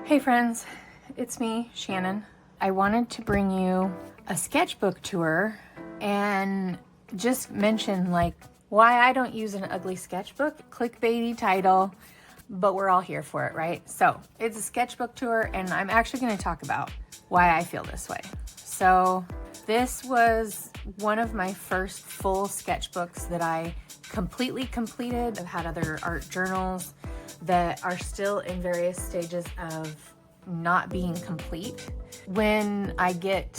Hey friends, it's me, Shannon. I wanted to bring you a sketchbook tour and just mention why I don't use an ugly sketchbook. Clickbaity title, but we're all here for it, right? So it's a sketchbook tour and I'm actually going to talk about why I feel this way. So this was one of my first full sketchbooks that I completely completed. I've had other art journals that are still in various stages of not being complete. When I get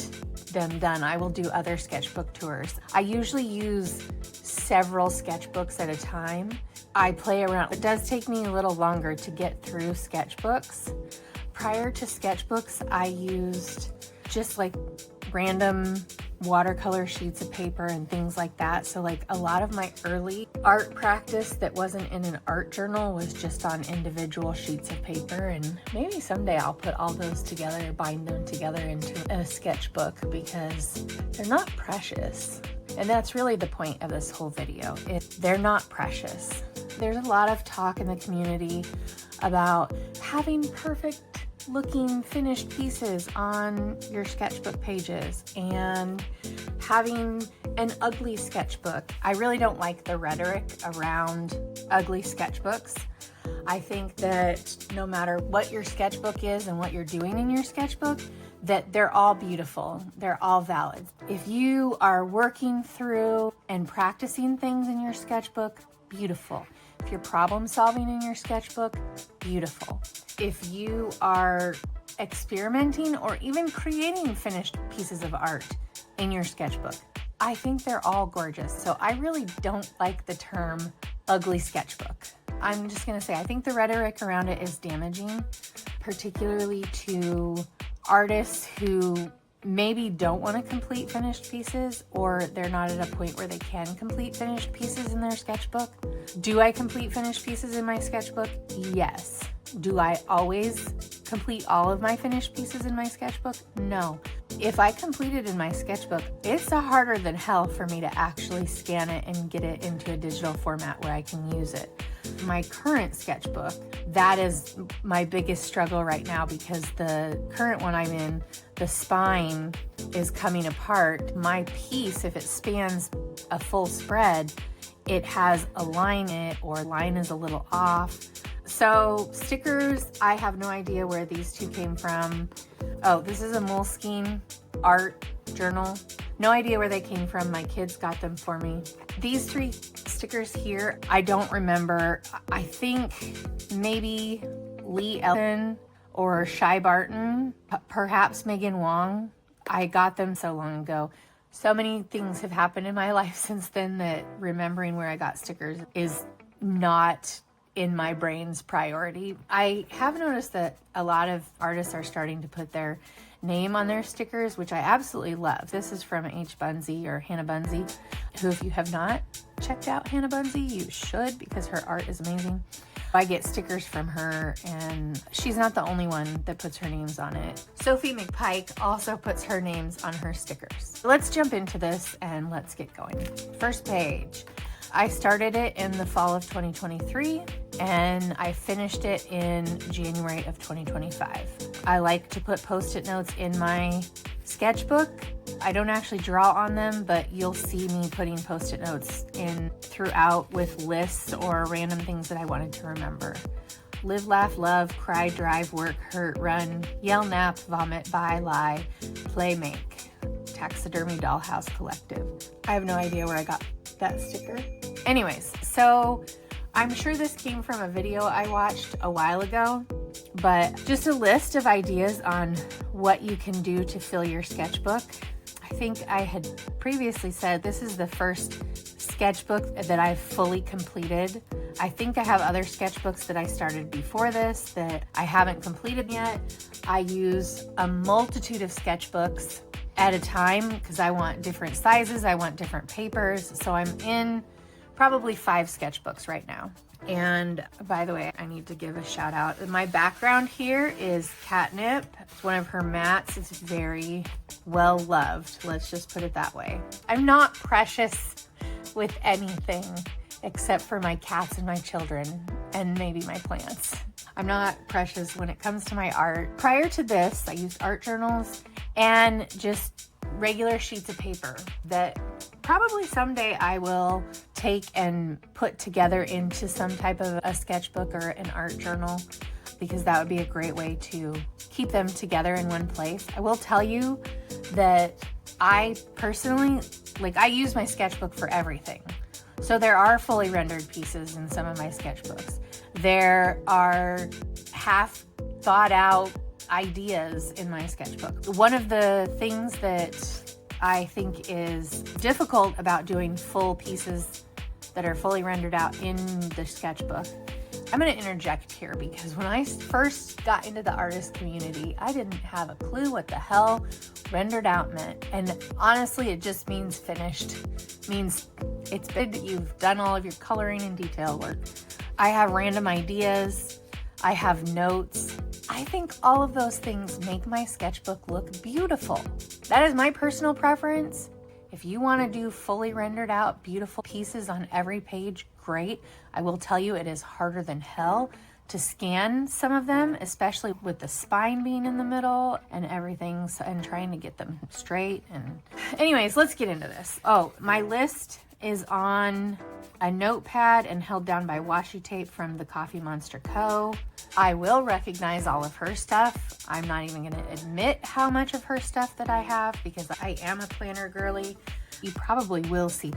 them done, I will do other sketchbook tours. I usually use several sketchbooks at a time. I play around. It does take me a little longer to get through sketchbooks. Prior to sketchbooks, I used just random watercolor sheets of paper and things like that. So a lot of my early art practice that wasn't in an art journal was just on individual sheets of paper, and maybe someday I'll put all those together, bind them together into a sketchbook because they're not precious. And that's really the point of this whole video. They're not precious. There's a lot of talk in the community about having perfect looking finished pieces on your sketchbook pages and having an ugly sketchbook. I really don't like the rhetoric around ugly sketchbooks. I think that no matter what your sketchbook is and what you're doing in your sketchbook, that they're all beautiful, they're all valid. If you are working through and practicing things in your sketchbook, beautiful. If you're problem solving in your sketchbook, beautiful. If you are experimenting or even creating finished pieces of art in your sketchbook, I think they're all gorgeous. So I really don't like the term ugly sketchbook. I'm just gonna say, I think the rhetoric around it is damaging, particularly to artists who maybe don't want to complete finished pieces, or they're not at a point where they can complete finished pieces in their sketchbook. Do I complete finished pieces in my sketchbook? Yes. Do I always complete all of my finished pieces in my sketchbook? No. If I complete it in my sketchbook, it's harder than hell for me to actually scan it and get it into a digital format where I can use it. My current sketchbook, that is my biggest struggle right now, because the current one I'm in, the spine is coming apart. My piece, if it spans a full spread, it has a line in it, or line is a little off. So stickers, I have no idea where these two came from. Oh, this is a Moleskine art journal. No idea where they came from. My kids got them for me. These three stickers here, I don't remember. I think maybe Lee Ellen or Shy Barton, perhaps Megan Wong. I got them so long ago. So many things have happened in my life since then that remembering where I got stickers is not in my brain's priority. I have noticed that a lot of artists are starting to put their name on their stickers, which I absolutely love. This is from H. Bunzy, or Hannah Bunzy, who, if you have not checked out Hannah Bunzy, you should, because her art is amazing. I get stickers from her, and she's not the only one that puts her names on it. Sophie McPike also puts her names on her stickers. Let's jump into this and let's get going. First page. I started it in the fall of 2023 and I finished it in January of 2025. I like to put post-it notes in my sketchbook. I don't actually draw on them, but you'll see me putting post-it notes in throughout with lists or random things that I wanted to remember. Live, laugh, love, cry, drive, work, hurt, run, yell, nap, vomit, buy, lie, play, make. Taxidermy Dollhouse Collective. I have no idea where I got that sticker. Anyways, so I'm sure this came from a video I watched a while ago, but just a list of ideas on what you can do to fill your sketchbook. I think I had previously said this is the first sketchbook that I've fully completed. I think I have other sketchbooks that I started before this that I haven't completed yet. I use a multitude of sketchbooks at a time because I want different sizes, I want different papers. So I'm in probably 5 sketchbooks right now. And by the way, I need to give a shout out. My background here is Catnip. It's one of her mats. It's very well loved. Let's just put it that way. I'm not precious with anything except for my cats and my children and maybe my plants. I'm not precious when it comes to my art. Prior to this, I used art journals and just regular sheets of paper that probably someday I will take and put together into some type of a sketchbook or an art journal, because that would be a great way to keep them together in one place. I will tell you that I personally, I use my sketchbook for everything. So there are fully rendered pieces in some of my sketchbooks. There are half thought out ideas in my sketchbook. One of the things that I think is difficult about doing full pieces that are fully rendered out in the sketchbook, I'm going to interject here, because when I first got into the artist community, I didn't have a clue what the hell rendered out meant. And honestly, it just means finished. It means it's been, you've done all of your coloring and detail work. I have random ideas. I have notes. I think all of those things make my sketchbook look beautiful. That is my personal preference. If you want to do fully rendered out beautiful pieces on every page, great. I will tell you, it is harder than hell to scan some of them, especially with the spine being in the middle and everything, and trying to get them straight. And anyways, let's get into this. Oh, my list is on a notepad and held down by washi tape from the Coffee Monster Co. I will recognize all of her stuff. I'm not even going to admit how much of her stuff that I have, because I am a planner girly. You probably will see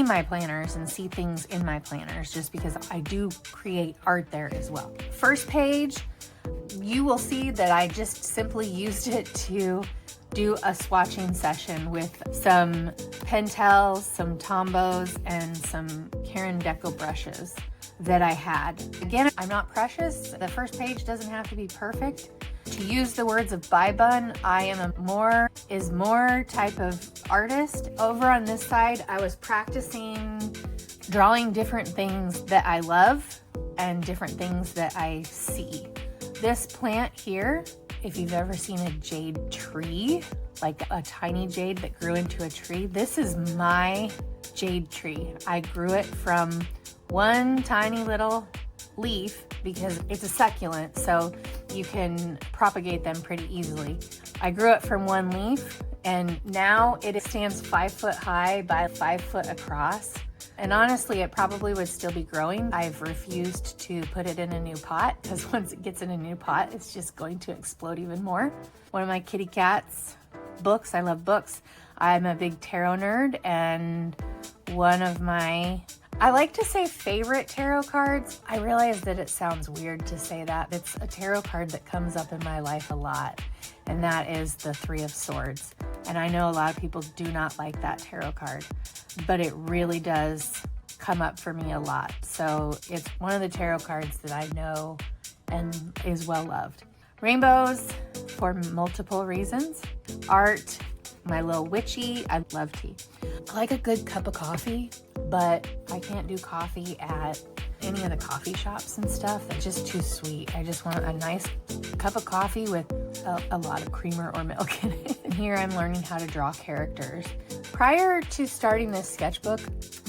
my planners and see things in my planners, just because I do create art there as well. First page, you will see that I just simply used it to do a swatching session with some Pentels, some Tombos, and some Caran Deco brushes that I had. Again, I'm not precious. The first page doesn't have to be perfect. To use the words of Bybun, I am a more is more type of artist. Over on this side, I was practicing drawing different things that I love and different things that I see. This plant here, if you've ever seen a jade tree, like a tiny jade that grew into a tree, this is my jade tree. I grew it from one tiny little leaf because it's a succulent, so you can propagate them pretty easily. I grew it from one leaf, and now it stands 5 foot high by 5 foot across. And honestly, it probably would still be growing. I've refused to put it in a new pot, because once it gets in a new pot, it's just going to explode even more. One of my kitty cats, books. I love books. I'm a big tarot nerd, and one of my, I like to say favorite tarot cards. I realize that it sounds weird to say that. It's a tarot card that comes up in my life a lot, and that is the Three of Swords. And I know a lot of people do not like that tarot card, but it really does come up for me a lot. So it's one of the tarot cards that I know and is well loved. Rainbows for multiple reasons. Art, my little witchy. I love tea. I like a good cup of coffee, but I can't do coffee at any of the coffee shops and stuff. That's just too sweet. I just want a nice cup of coffee with a lot of creamer or milk in it. And here I'm learning how to draw characters. Prior to starting this sketchbook,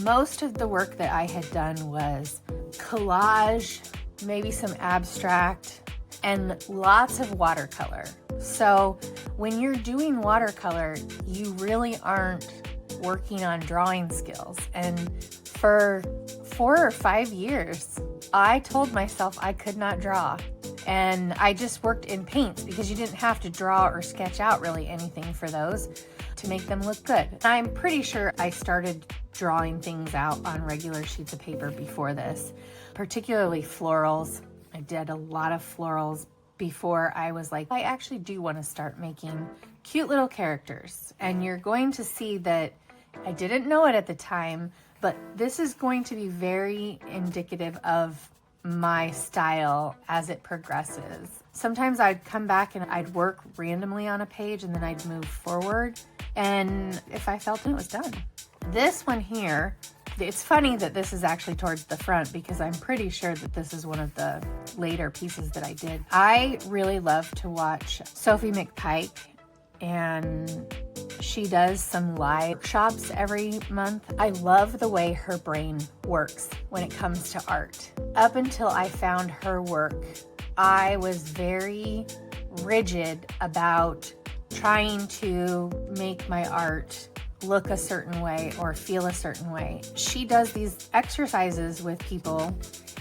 most of the work that I had done was collage, maybe some abstract, and lots of watercolor. So when you're doing watercolor, you really aren't working on drawing skills. And for 4 or 5 years, I told myself I could not draw. And I just worked in paints, because you didn't have to draw or sketch out really anything for those to make them look good. I'm pretty sure I started drawing things out on regular sheets of paper before this, particularly florals. I did a lot of florals before I was like, I actually do want to start making cute little characters. And you're going to see that I didn't know it at the time, but this is going to be very indicative of my style as it progresses. Sometimes I'd come back and I'd work randomly on a page, and then I'd move forward, and if I felt it was done. This one here, it's funny that this is actually towards the front, because I'm pretty sure that this is one of the later pieces that I did. I really love to watch Sophie McPike and she does some live workshops every month. I love the way her brain works when it comes to art. Up until I found her work, I was very rigid about trying to make my art look a certain way or feel a certain way. She does these exercises with people.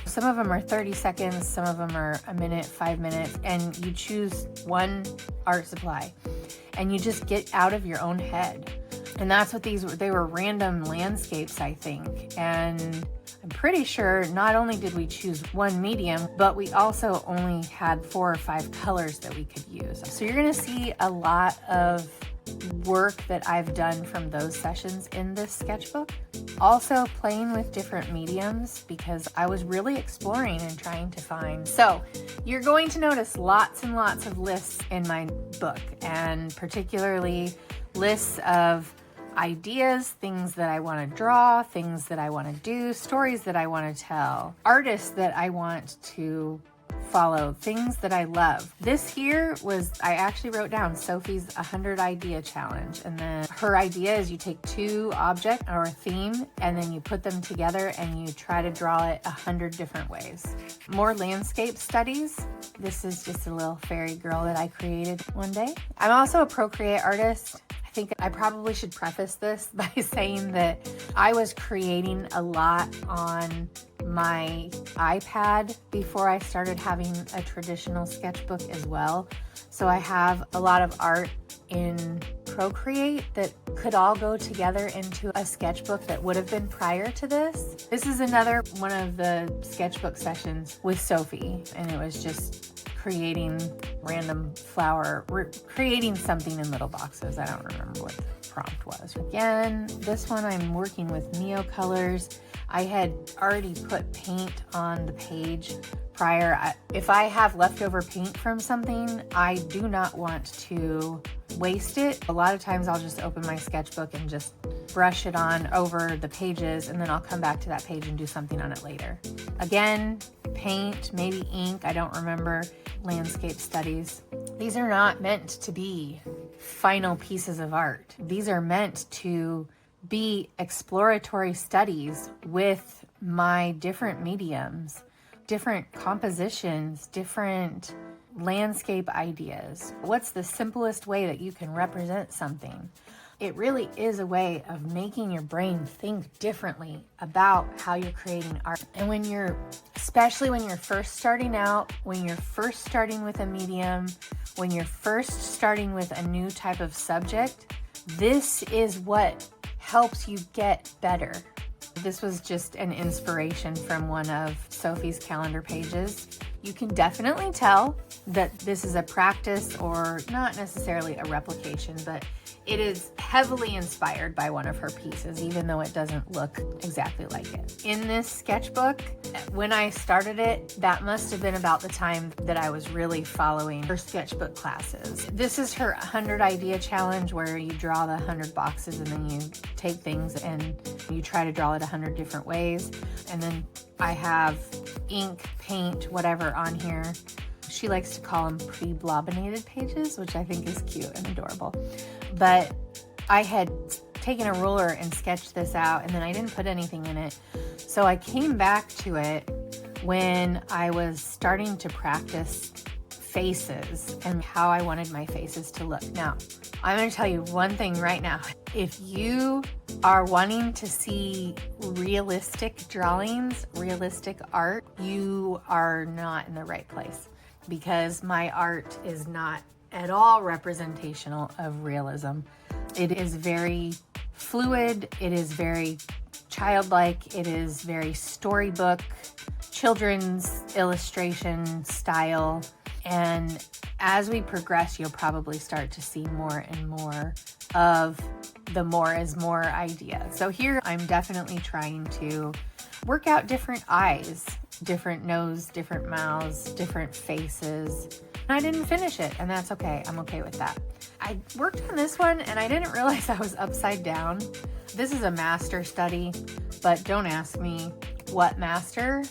Some of them are 30 seconds, some of them are a minute, 5 minutes, and you choose one art supply and you just get out of your own head. And that's what they were random landscapes, I think. And I'm pretty sure not only did we choose one medium, but we also only had 4 or 5 colors that we could use. So you're gonna see a lot of work that I've done from those sessions in this sketchbook. Also playing with different mediums because I was really exploring and trying to find. So you're going to notice lots and lots of lists in my book, and particularly lists of ideas, things that I want to draw, things that I want to do, stories that I want to tell, artists that I want to follow, things that I love. This here was, I actually wrote down Sophie's 100 idea challenge. And then her idea is you take 2 objects or a theme and then you put them together and you try to draw it 100 different ways. More landscape studies. This is just a little fairy girl that I created one day. I'm also a Procreate artist. I think I probably should preface this by saying that I was creating a lot on my iPad before I started having a traditional sketchbook as well. So I have a lot of art in Procreate that could all go together into a sketchbook that would have been prior to this. This is another one of the sketchbook sessions with Sophie, and it was just creating random flower, creating something in little boxes. I don't remember what the prompt was. Again, this one I'm working with Neo colors. I had already put paint on the page prior. If I have leftover paint from something, I do not want to waste it. A lot of times I'll just open my sketchbook and just brush it on over the pages, and then I'll come back to that page and do something on it later. Again, paint, maybe ink, I don't remember. Landscape studies. These are not meant to be final pieces of art. These are meant to be exploratory studies with my different mediums, different compositions, different landscape ideas. What's the simplest way that you can represent something? It really is a way of making your brain think differently about how you're creating art. And especially when you're first starting out, when you're first starting with a medium, when you're first starting with a new type of subject, this is what helps you get better. This was just an inspiration from one of Sophie's calendar pages. You can definitely tell that this is a practice or not necessarily a replication, but it is heavily inspired by one of her pieces, even though it doesn't look exactly like it. In this sketchbook, when I started it, that must have been about the time that I was really following her sketchbook classes. This is her 100 idea challenge, where you draw the 100 boxes and then you take things and you try to draw it 100 different ways. And then I have ink, paint, whatever on here. She likes to call them pre-blobinated pages, which I think is cute and adorable. But I had taken a ruler and sketched this out, and then I didn't put anything in it. So I came back to it when I was starting to practice faces and how I wanted my faces to look. Now, I'm going to tell you one thing right now. If you are wanting to see realistic drawings, realistic art, you are not in the right place, because my art is not at all representational of realism. It is very fluid, it is very childlike, it is very storybook, children's illustration style. And as we progress, you'll probably start to see more and more of the more is more idea. So here I'm definitely trying to work out different eyes, different nose, different mouths, different faces. And I didn't finish it, and that's okay. I'm okay with that. I worked on this one and I didn't realize I was upside down. This is a master study, but don't ask me what master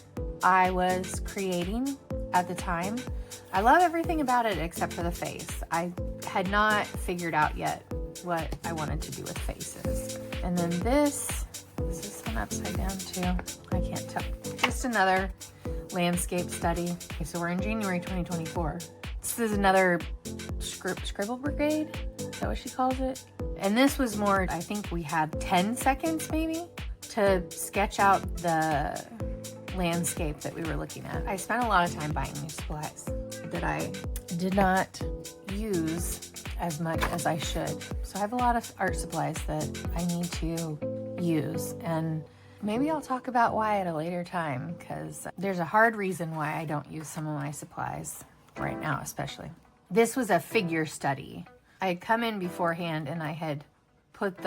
I was creating. at the time. I love everything about it except for the face. I had not figured out yet what I wanted to do with faces. And then this, is this one upside down too? I can't tell. Just another landscape study. Okay, so we're in January 2024. This is another scribble brigade. Is that what she calls it? And this was more, I think we had 10 seconds maybe to sketch out the landscape that we were looking at. I spent a lot of time buying new supplies that I did not use as much as I should. So I have a lot of art supplies that I need to use, and maybe I'll talk about why at a later time, because there's a hard reason why I don't use some of my supplies right now, especially. This was a figure study. I had come in beforehand and I had put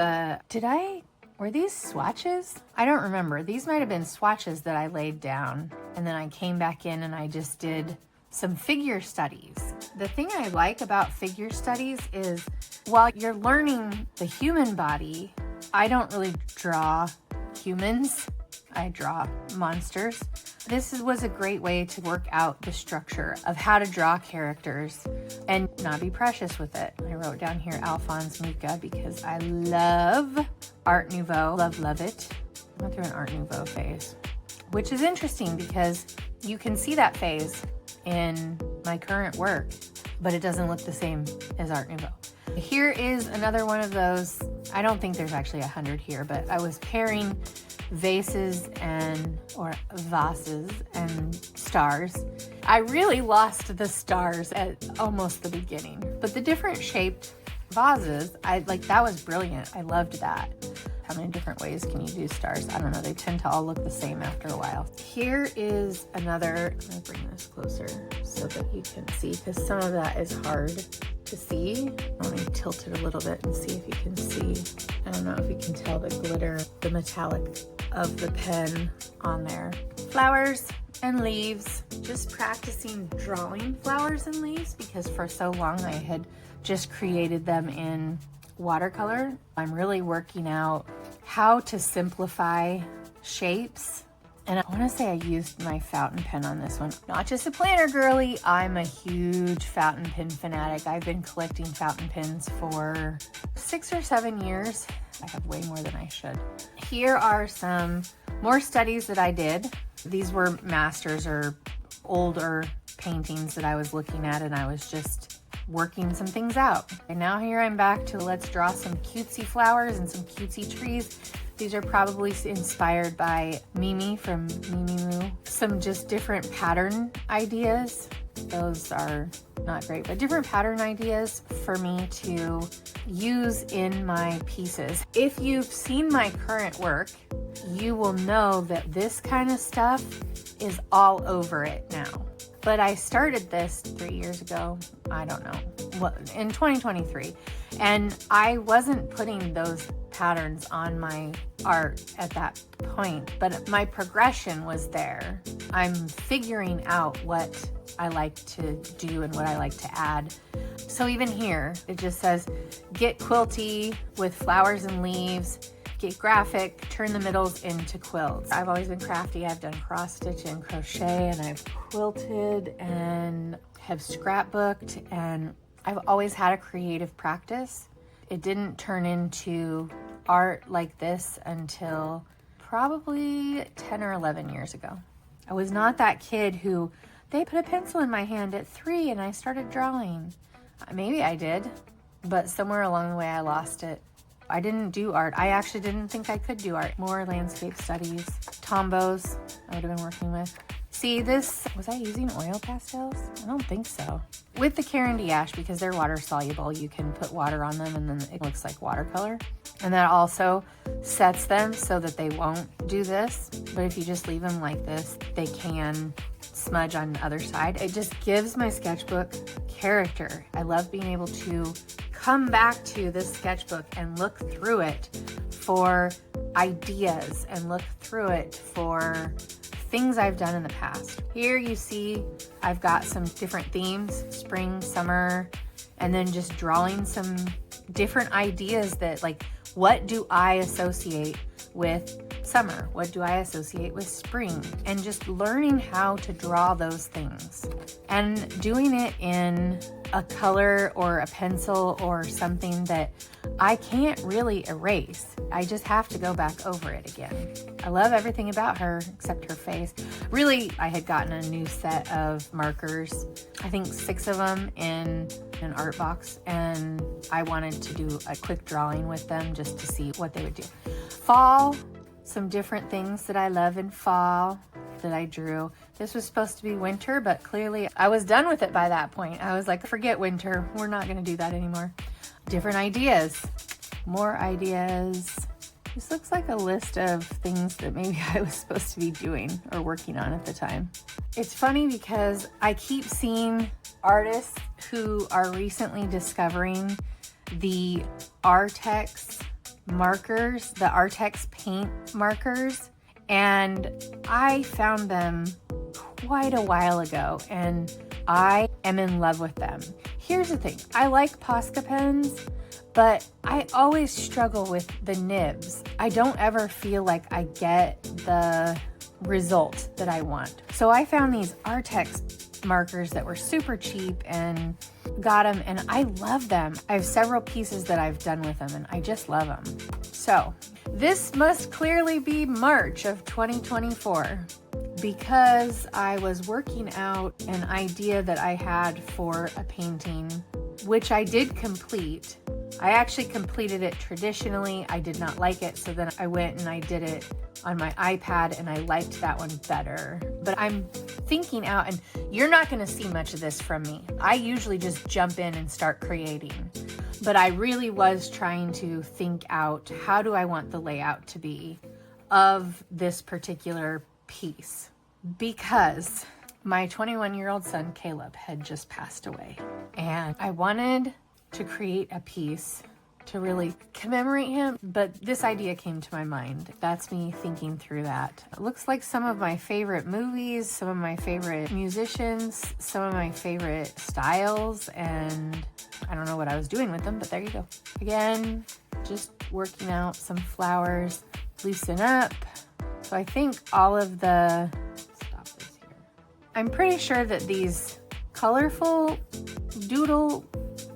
were these swatches? I don't remember. These might have been swatches that I laid down, and then I came back in and I just did some figure studies. The thing I like about figure studies is while you're learning the human body, I don't really draw humans. I draw monsters. This was a great way to work out the structure of how to draw characters and not be precious with it. I wrote down here Alphonse Mucha because I love Art Nouveau. Love it. I went through an Art Nouveau phase, which is interesting because you can see that phase in my current work, but it doesn't look the same as Art Nouveau. Here is another one of those. I don't think there's actually 100 here, but I was pairing vases or vases and stars. I really lost the stars at almost the beginning, but the different shaped vases, that was brilliant. I loved that. How many different ways can you do stars? I don't know. They tend to all look the same after a while. Here is another, I'm gonna bring this closer so that you can see, because some of that is hard to see. Let me tilt it a little bit and see if you can see. I don't know if you can tell the glitter, the metallic of the pen on there. Flowers and leaves. Just practicing drawing flowers and leaves because for so long I had just created them in watercolor. I'm really working out how to simplify shapes. And I want to say I used my fountain pen on this one. Not just a planner girly, I'm a huge fountain pen fanatic. I've been collecting fountain pens for 6 or 7 years. I have way more than I should. Here are some more studies that I did. These were masters or older paintings that I was looking at, and I was just working some things out. And now here I'm back to let's draw some cutesy flowers and some cutesy trees. These are probably inspired by Mimi from Mimi Moo. Some just different pattern ideas. Those are not great, but different pattern ideas for me to use in my pieces. If you've seen my current work, you will know that this kind of stuff is all over it now. But I started this 3 years ago, I don't know, in 2023. And I wasn't putting those patterns on my art at that point, but my progression was there. I'm figuring out what I like to do and what I like to add. So even here, it just says, get quilty with flowers and leaves, get graphic, turn the middles into quilts. I've always been crafty. I've done cross stitch and crochet, and I've quilted and have scrapbooked, and I've always had a creative practice. It didn't turn into art like this until probably 10 or 11 years ago. I was not that kid who, they put a pencil in my hand at 3 and I started drawing. Maybe I did, but somewhere along the way I lost it. I didn't do art. I actually didn't think I could do art. More landscape studies, tombos I would have been working with. See this, was I using oil pastels? I don't think so. With the Caran d'Ache, because they're water soluble, you can put water on them and then it looks like watercolor. And that also sets them so that they won't do this. But if you just leave them like this, they can smudge on the other side. It just gives my sketchbook character. I love being able to come back to this sketchbook and look through it for ideas and look through it for things I've done in the past. Here you see I've got some different themes, spring, summer, and then just drawing some different ideas that, like, what do I associate with summer? What do I associate with spring? And just learning how to draw those things and doing it in a color or a pencil or something that I can't really erase. I just have to go back over it again. I love everything about her except her face. Really, I had gotten a new set of markers, I think 6 of them in an art box, and I wanted to do a quick drawing with them just to see what they would do. Fall, some different things that I love in fall that I drew. This was supposed to be winter, but clearly I was done with it by that point. I was like, forget winter. We're not going to do that anymore. Different ideas, more ideas. This looks like a list of things that maybe I was supposed to be doing or working on at the time. It's funny because I keep seeing artists who are recently discovering the Artex markers, the Artex paint markers, and I found them quite a while ago and I am in love with them. Here's the thing, I like Posca pens, but I always struggle with the nibs. I don't ever feel like I get the result that I want. So I found these Artex markers that were super cheap and got them, and I love them. I have several pieces that I've done with them and I just love them. So this must clearly be March of 2024 because I was working out an idea that I had for a painting, which I did complete. I actually completed it traditionally. I did not like it, so then I went and I did it on my iPad and I liked that one better. But I'm thinking out, and you're not gonna see much of this from me. I usually just jump in and start creating. But I really was trying to think out, how do I want the layout to be of this particular piece? Because my 21-year-old son, Caleb, had just passed away. And I wanted to create a piece to really commemorate him, but this idea came to my mind. That's me thinking through that. It looks like some of my favorite movies, some of my favorite musicians, some of my favorite styles, and I don't know what I was doing with them, but there you go. Again, just working out some flowers, loosen up. So I think all of the, stop this here. I'm pretty sure that these colorful doodle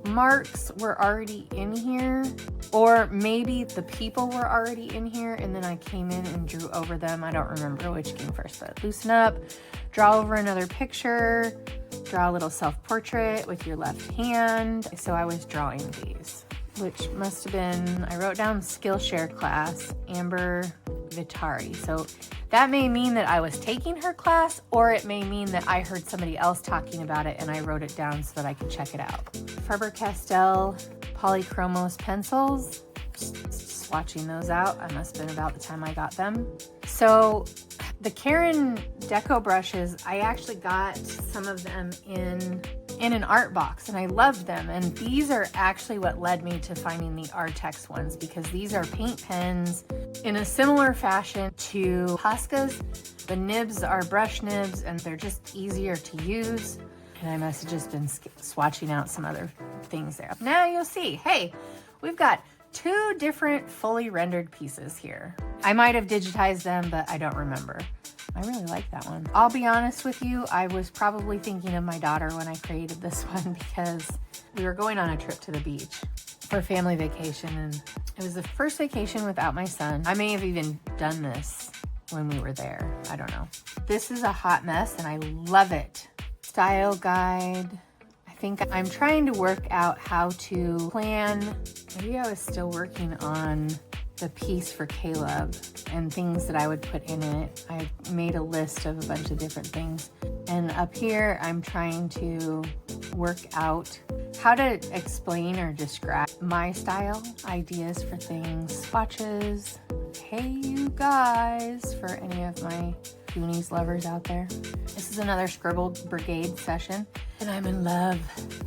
marks were already in here, or maybe the people were already in here and then I came in and drew over them. I don't remember which came first, but loosen up, draw over another picture, draw a little self-portrait with your left hand. So I was drawing these, which must have been, I wrote down Skillshare class, Amber Vitari. So that may mean that I was taking her class, or it may mean that I heard somebody else talking about it and I wrote it down so that I could check it out. Faber-Castell Polychromos pencils, just swatching those out. I must have been about the time I got them. So the Karen Deco brushes, I actually got some of them in an art box and I loved them. And these are actually what led me to finding the Artex ones, because these are paint pens in a similar fashion to Posca's. The nibs are brush nibs and they're just easier to use. And I must have just been swatching out some other things there. Now you'll see, hey, we've got 2 different fully rendered pieces here. I might have digitized them, but I don't remember. I really like that one. I'll be honest with you, I was probably thinking of my daughter when I created this one because we were going on a trip to the beach for a family vacation, and it was the first vacation without my son. I may have even done this when we were there. I don't know. This is a hot mess and I love it. Style guide. I think I'm trying to work out how to plan. Maybe I was still working on the piece for Caleb and things that I would put in it. I made a list of a bunch of different things. And up here, I'm trying to work out how to explain or describe my style, ideas for things, swatches. Hey, you guys, for any of my Goonies lovers out there. This is another Scribble Brigade session, and I'm in love.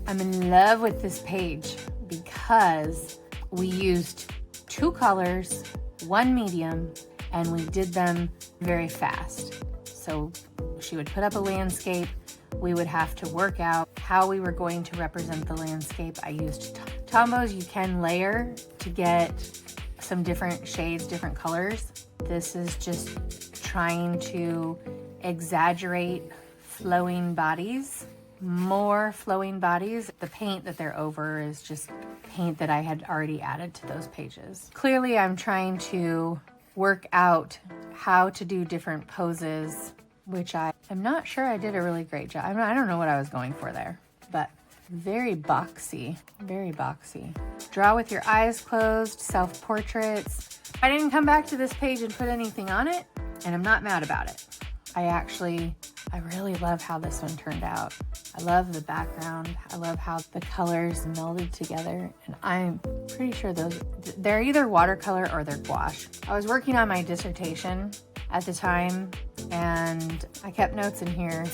I'm in love with this page because we used 2 colors, 1 medium, and we did them very fast. So she would put up a landscape. We would have to work out how we were going to represent the landscape. I used Tombows. You can layer to get some different shades, different colors. This is just trying to exaggerate flowing bodies, more flowing bodies. The paint that they're over is just paint that I had already added to those pages. Clearly, I'm trying to work out how to do different poses, which I am not sure I did a really great job. I don't know what I was going for there, but very boxy, very boxy. Draw with your eyes closed, self-portraits. I didn't come back to this page and put anything on it, and I'm not mad about it. I really love how this one turned out. I love the background. I love how the colors melded together, and I'm pretty sure they're either watercolor or they're gouache. I was working on my dissertation at the time, and I kept notes in here.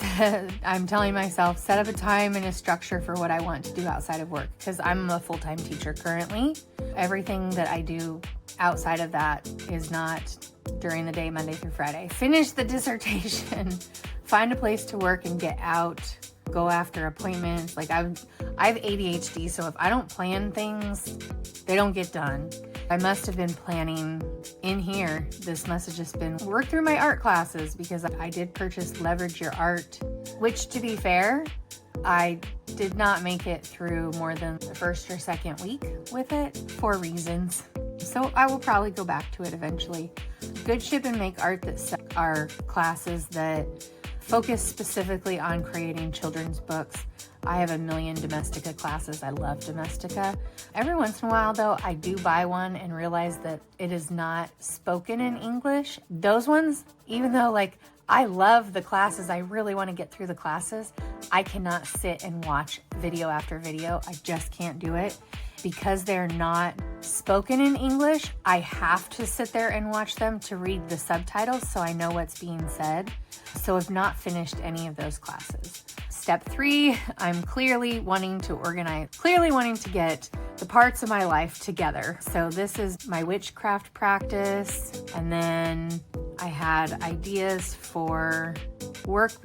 I'm telling myself, set up a time and a structure for what I want to do outside of work, because I'm a full-time teacher currently. Everything that I do outside of that is not during the day, Monday through Friday. Finish the dissertation, find a place to work and get out, go after appointments. Like I have ADHD, so if I don't plan things, they don't get done. I must have been planning in here. This must have just been work through my art classes, because I did purchase Leverage Your Art, which, to be fair, I did not make it through more than the first or second week with it for reasons. So I will probably go back to it eventually. Good Ship and Make Art that are classes that focus specifically on creating children's books. I have a million Domestika classes. I love Domestika. Every once in a while, though, I do buy one and realize that it is not spoken in English. Those ones, even though I love the classes, I really want to get through the classes, I cannot sit and watch video after video. I just can't do it. Because they're not spoken in English, I have to sit there and watch them to read the subtitles so I know what's being said. So I've not finished any of those classes. Step 3, I'm clearly wanting to get the parts of my life together. So this is my witchcraft practice, and then I had ideas for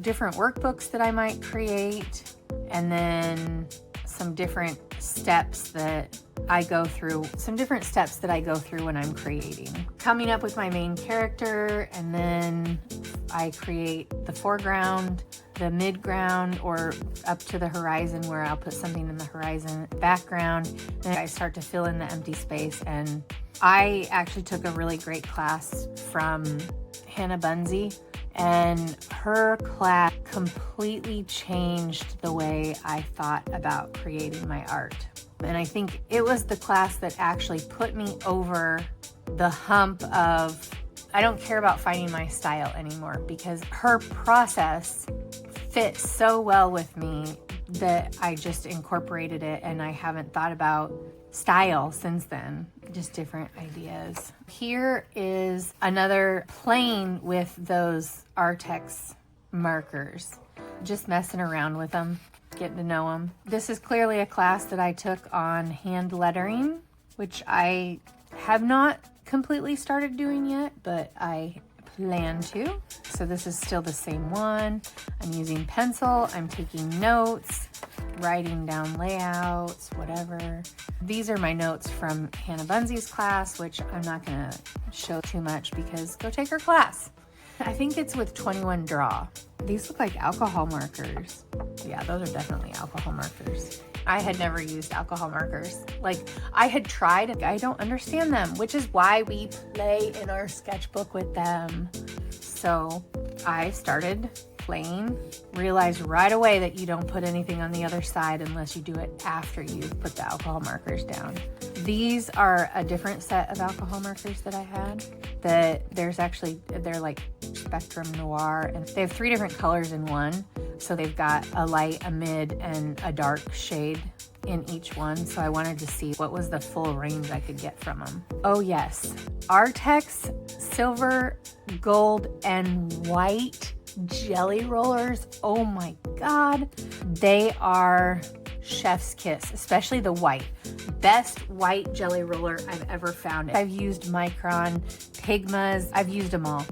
different workbooks that I might create, and then some different steps that I go through when I'm creating. Coming up with my main character, and then I create the foreground, the midground, or up to the horizon where I'll put something in the horizon background. Then I start to fill in the empty space, and I actually took a really great class from Hannah Bunzy, and her class completely changed the way I thought about creating my art. And I think it was the class that actually put me over the hump of, I don't care about finding my style anymore, because her process fit so well with me that I just incorporated it, and I haven't thought about style since then. Just different ideas. Here is another playing with those Artex markers, just messing around with them, getting to know them. This is clearly a class that I took on hand lettering, which I have not completely started doing yet, but I plan to. So this is still the same one. I'm using pencil, I'm taking notes, writing down layouts, whatever. These are my notes from Hannah Bunzy's class, which I'm not gonna show too much because go take her class. I think it's with 21 Draw. These look like alcohol markers. Yeah, those are definitely alcohol markers. I had never used alcohol markers. I had tried, I don't understand them, which is why we play in our sketchbook with them. So I started playing, realized right away that you don't put anything on the other side unless you do it after you've put the alcohol markers down. These are a different set of alcohol markers that I had. They're like Spectrum Noir, and they have 3 different colors in one. So they've got a light, a mid, and a dark shade in each one. So I wanted to see what was the full range I could get from them. Oh yes, Artex silver, gold, and white jelly rollers. Oh my God, they are chef's kiss, especially the white. Best white jelly roller I've ever found. I've used Micron, Pigmas, I've used them all.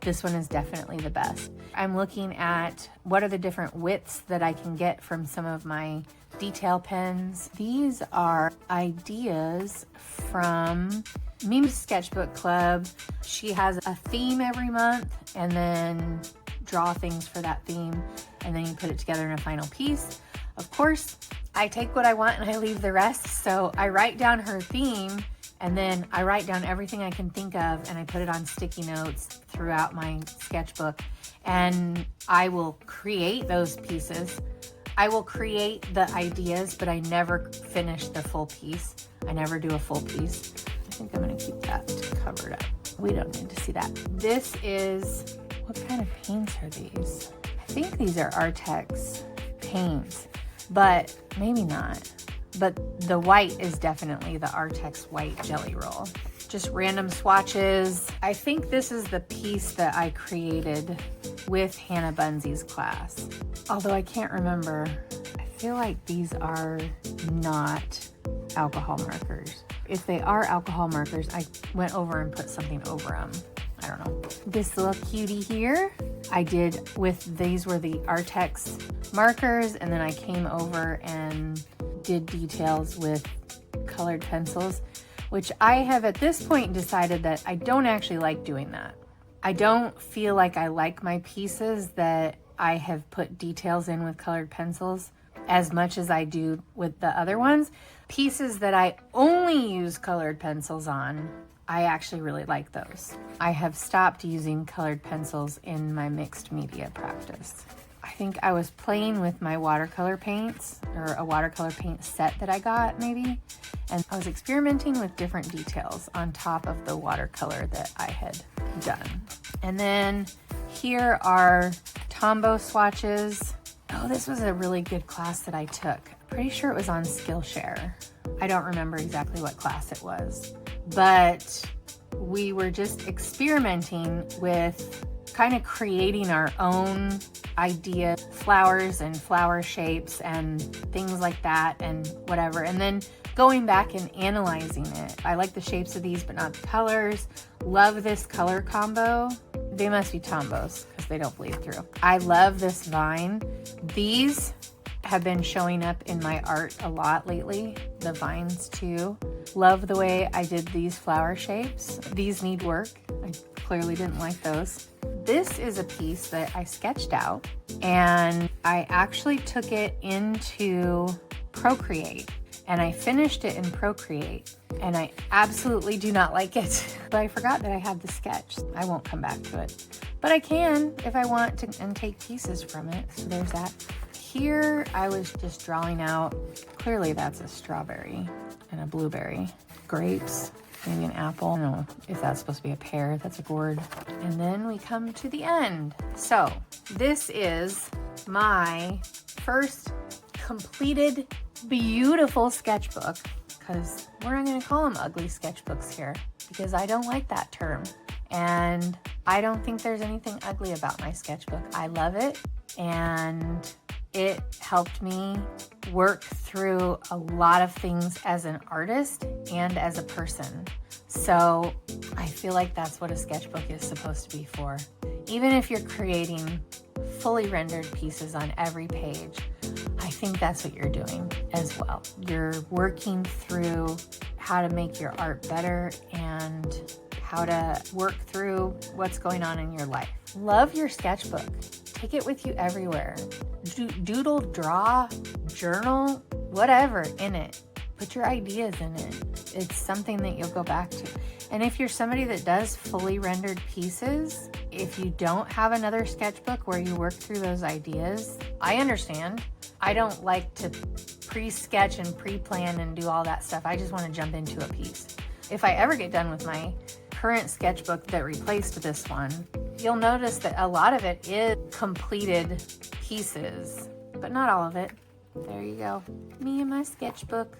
This one is definitely the best. I'm looking at what are the different widths that I can get from some of my detail pens. These are ideas from Mimi's Sketchbook Club. She has a theme every month and then draw things for that theme, and then you put it together in a final piece. Of course, I take what I want and I leave the rest. So I write down her theme, and then I write down everything I can think of, and I put it on sticky notes throughout my sketchbook, and I will create those pieces. I will create the ideas, but I never finish the full piece. I never do a full piece. I think I'm gonna keep that covered up. We don't need to see that. This is, what kind of paints are these? I think these are Artex paints, but maybe not. But the white is definitely the Artex white jelly roll. Just random swatches. I think this is the piece that I created with Hannah Bunzy's class. Although I can't remember. I feel like these are not alcohol markers. If they are alcohol markers, I went over and put something over them. I don't know. This little cutie here, I did with, these were the Artex markers, and then I came over and did details with colored pencils, which I have at this point decided that I don't actually like doing that. I don't feel like I like my pieces that I have put details in with colored pencils as much as I do with the other ones. Pieces that I only use colored pencils on, I actually really like those. I have stopped using colored pencils in my mixed media practice. I think I was playing with my watercolor paints, or a watercolor paint set that I got maybe, and I was experimenting with different details on top of the watercolor that I had done. And then here are Tombow swatches. Oh, this was a really good class that I took. Pretty sure it was on Skillshare. I don't remember exactly what class it was, but we were just experimenting with kind of creating our own idea, flowers and flower shapes and things like that and whatever, and then going back and analyzing it. I like the shapes of these, but not the colors. Love this color combo. They must be Tombows because they don't bleed through. I love this vine. These have been showing up in my art a lot lately, the vines too. Love the way I did these flower shapes. These need work. I clearly didn't like those. This is a piece that I sketched out, and I actually took it into Procreate, and I finished it in Procreate, and I absolutely do not like it. But I forgot that I had the sketch. I won't come back to it, but I can if I want to, and take pieces from it. So there's that. Here I was just drawing out, clearly that's a strawberry and a blueberry. Grapes, maybe an apple. I don't know if that's supposed to be a pear, that's a gourd. And then we come to the end. So this is my first completed beautiful sketchbook, because we're not gonna call them ugly sketchbooks here because I don't like that term. And I don't think there's anything ugly about my sketchbook. I love it, and it helped me work through a lot of things as an artist and as a person. So I feel like that's what a sketchbook is supposed to be for. Even if you're creating fully rendered pieces on every page, I think that's what you're doing as well. You're working through how to make your art better and how to work through what's going on in your life. Love your sketchbook. Take it with you everywhere. Doodle, draw, journal, whatever in it. Put your ideas in it. It's something that you'll go back to. And if you're somebody that does fully rendered pieces, if you don't have another sketchbook where you work through those ideas, I understand. I don't like to pre-sketch and pre-plan and do all that stuff. I just want to jump into a piece. If I ever get done with my current sketchbook that replaced this one, you'll notice that a lot of it is completed pieces, but not all of it. There you go. Me and my sketchbook.